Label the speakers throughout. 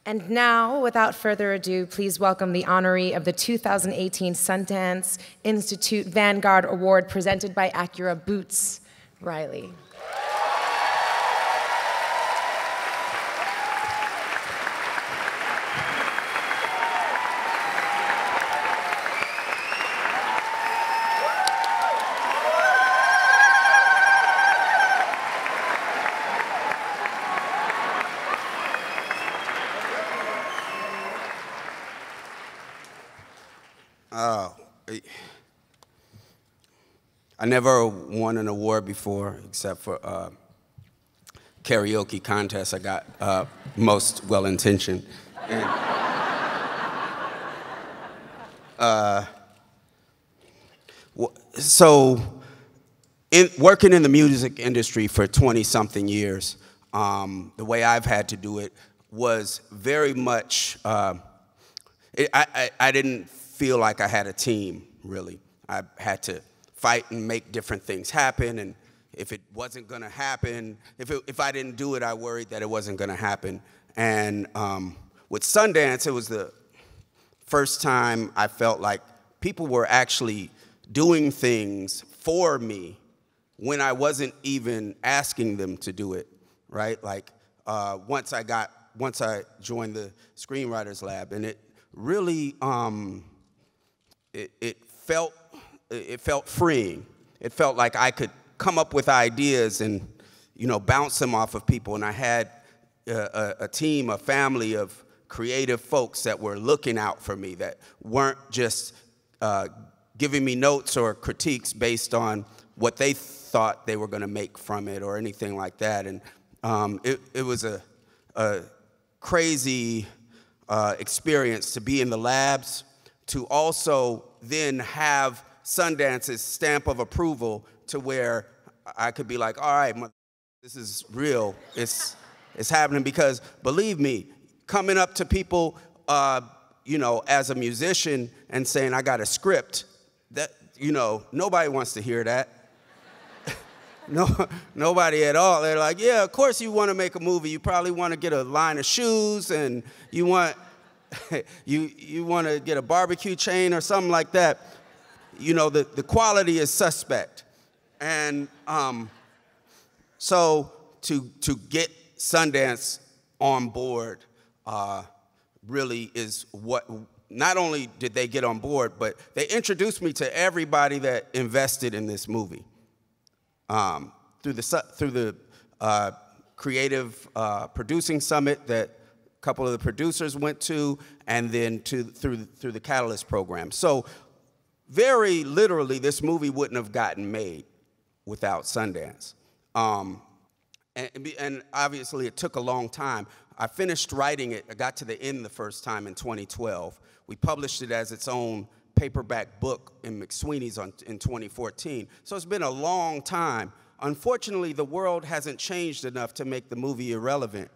Speaker 1: And now, without further ado, please welcome the honoree of the 2018 Sundance Institute Vanguard Award presented by Acura, Boots Riley.
Speaker 2: I never won an award before, except for karaoke contest. I got most well-intentioned. So, working in the music industry for 20-something years, the way I've had to do it was very much, I didn't feel like I had a team, really. I had to fight and make different things happen, and if it wasn't gonna happen, if I didn't do it, I worried that it wasn't gonna happen. And with Sundance, it was the first time I felt like people were actually doing things for me when I wasn't even asking them to do it, right? Like once I joined the Screenwriters Lab, and it really, it felt freeing. It felt like I could come up with ideas and, you know, bounce them off of people. And I had a team, a family of creative folks that were looking out for me, that weren't just giving me notes or critiques based on what they thought they were going to make from it or anything like that. And it was a crazy experience to be in the labs, to also then have Sundance's stamp of approval, to where I could be like, all right, this is real. It's happening. Because believe me, coming up to people, you know, as a musician and saying I got a script, that, you know, nobody wants to hear that. No, nobody at all. They're like, yeah, of course you want to make a movie. You probably want to get a line of shoes, and you want you want to get a barbecue chain or something like that. You know, the quality is suspect. And so to get Sundance on board really is what, not only did they get on board, but they introduced me to everybody that invested in this movie. Through the creative producing summit that a couple of the producers went to, and then through the Catalyst program. So very literally, this movie wouldn't have gotten made without Sundance. And obviously, it took a long time. I finished writing it. I got to the end the first time in 2012. We published it as its own paperback book in McSweeney's in 2014. So it's been a long time. Unfortunately, the world hasn't changed enough to make the movie irrelevant.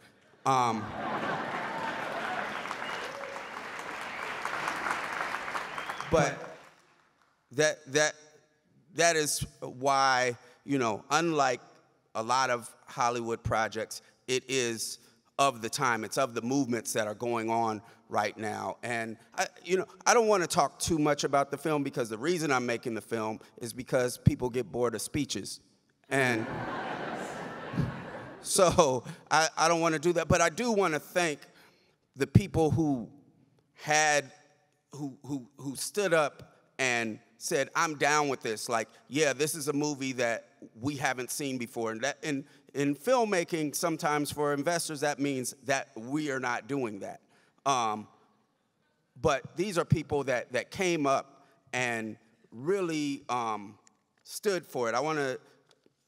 Speaker 2: But that is why, you know, unlike a lot of Hollywood projects, it is of the time. It's of the movements that are going on right now. And you know, I don't want to talk too much about the film, because the reason I'm making the film is because people get bored of speeches. And so I don't want to do that. But I do want to thank the people who stood up and said, I'm down with this. Like, yeah, this is a movie that we haven't seen before. And that in filmmaking, sometimes for investors, that means that we are not doing that. But these are people that came up and really stood for it.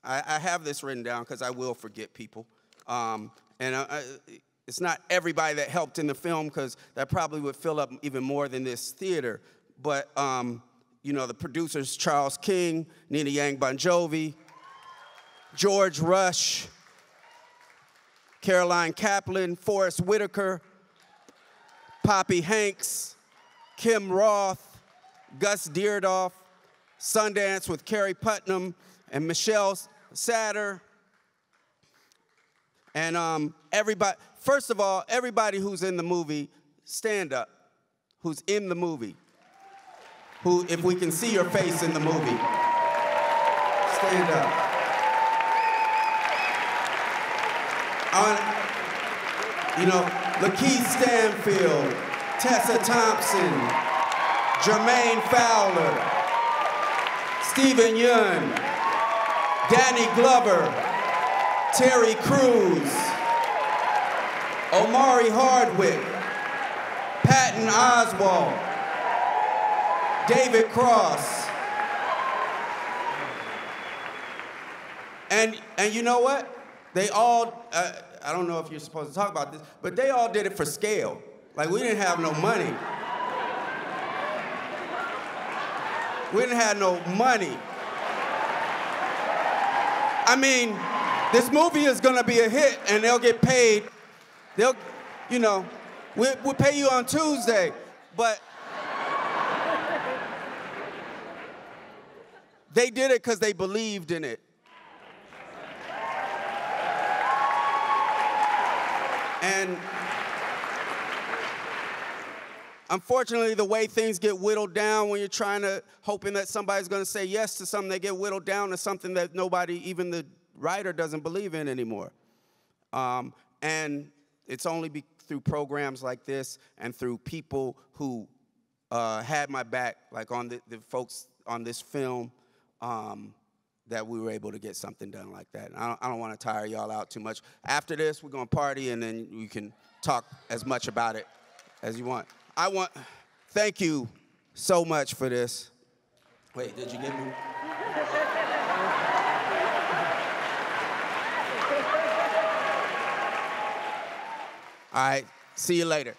Speaker 2: I have this written down because I will forget people. It's not everybody that helped in the film, because that probably would fill up even more than this theater. But you know, the producers, Charles King, Nina Yang Bon Jovi, George Rush, Caroline Kaplan, Forrest Whitaker, Poppy Hanks, Kim Roth, Gus Deardoff, Sundance with Carrie Putnam and Michelle Satter, and everybody, first of all, everybody who's in the movie, stand up. Who's in the movie. Who, if we can see your face in the movie, stand up. You know, Lakeith Stanfield, Tessa Thompson, Jermaine Fowler, Stephen Yun, Danny Glover, Terry Crews, Omari Hardwick, Patton Oswalt, David Cross. And you know what? They all, I don't know if you're supposed to talk about this, but they all did it for scale. Like, we didn't have no money. We didn't have no money. I mean, this movie is gonna be a hit and they'll get paid. They'll, you know, we'll pay you on Tuesday, but they did it because they believed in it. And unfortunately, the way things get whittled down when you're trying to, hoping that somebody's gonna say yes to something, they get whittled down to something that nobody, even the writer, doesn't believe in anymore. And it's only through programs like this and through people who had my back, like on the folks on this film, that we were able to get something done like that. I don't want to tire y'all out too much. After this, we're going to party, and then you can talk as much about it as you want. Thank you so much for this. Wait, did you get me? All right, see you later.